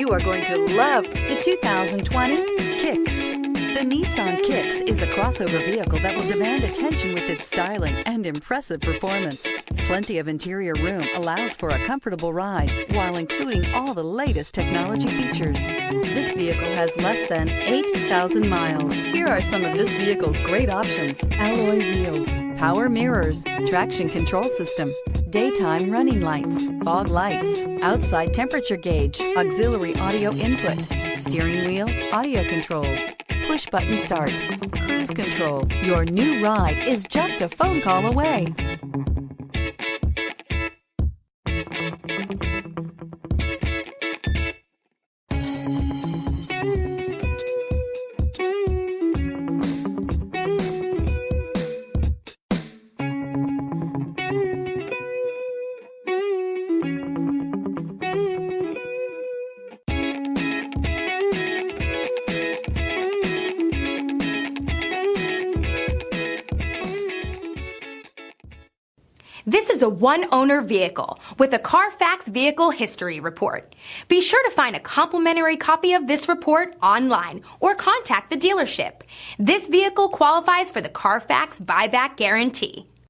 You are going to love the 2020 Kicks. The Nissan Kicks is a crossover vehicle that will demand attention with its styling and impressive performance. Plenty of interior room allows for a comfortable ride while including all the latest technology features. This vehicle has less than 8,000 miles. Here are some of this vehicle's great options: alloy wheels, power mirrors, traction control system, daytime running lights, fog lights, outside temperature gauge, auxiliary audio input, steering wheel audio controls, push button start, cruise control. Your new ride is just a phone call away. This is a one-owner vehicle with a Carfax Vehicle History Report. Be sure to find a complimentary copy of this report online or contact the dealership. This vehicle qualifies for the Carfax Buyback Guarantee.